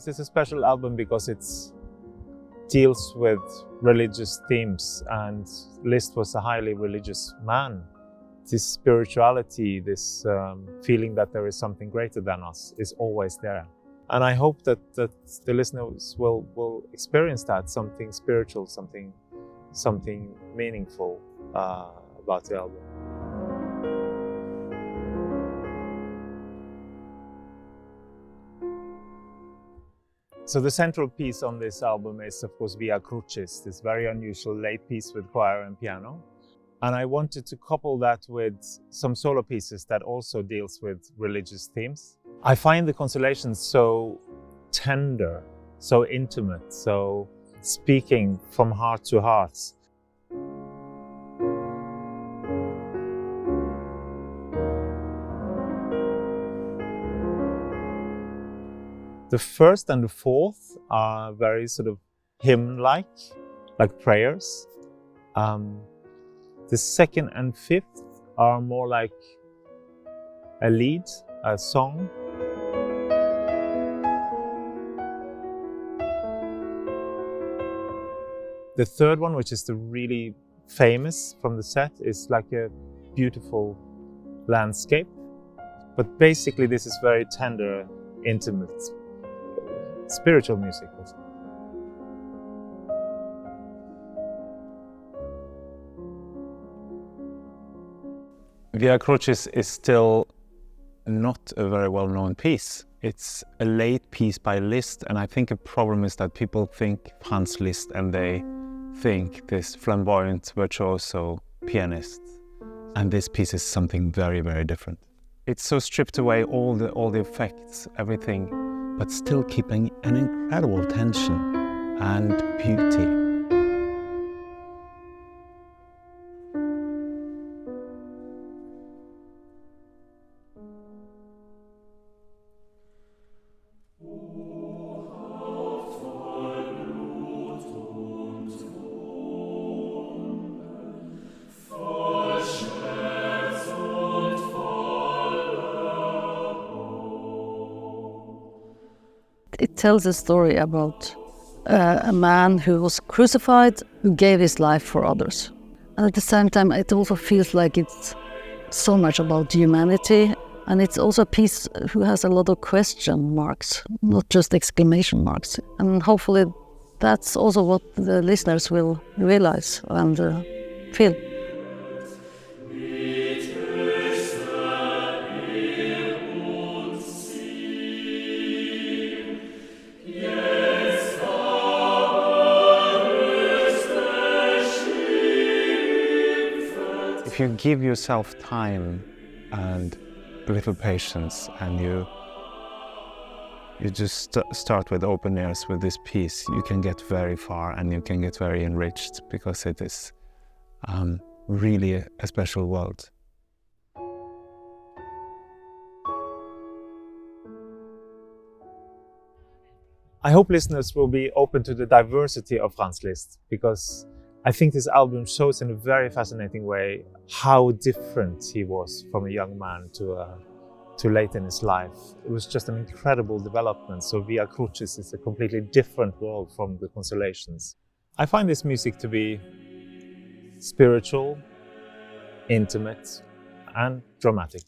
This is a special album because it deals with religious themes, and Liszt was a highly religious man. This spirituality, this feeling that there is something greater than us is always there. And I hope that the listeners will experience that, something spiritual, something meaningful about the album. So the central piece on this album is, of course, Via Crucis, this very unusual late piece with choir and piano. And I wanted to couple that with some solo pieces that also deals with religious themes. I find the Consolations so tender, so intimate, so speaking from heart to heart. The first and the fourth are very sort of hymn-like, like prayers. The second and fifth are more like a lied, a song. The third one, which is the really famous from the set, is like a beautiful landscape. But basically this is very tender, intimate, spiritual music also. Via Crucis is still not a very well-known piece. It's a late piece by Liszt, and I think a problem is that people think Franz Liszt and they think this flamboyant virtuoso pianist. And this piece is something very, very different. It's so stripped away all the effects, everything, but still keeping an incredible tension and beauty. It tells a story about a man who was crucified, who gave his life for others. And at the same time, it also feels like it's so much about humanity. And it's also a piece who has a lot of question marks, not just exclamation marks. And hopefully that's also what the listeners will realize and feel. If you give yourself time and a little patience, and you just start with open ears with this piece, you can get very far and you can get very enriched, because it is really a special world. I hope listeners will be open to the diversity of Franz Liszt, because I think this album shows in a very fascinating way how different he was from a young man to late in his life. It was just an incredible development. So Via Crucis is a completely different world from the Consolations. I find this music to be spiritual, intimate, and dramatic.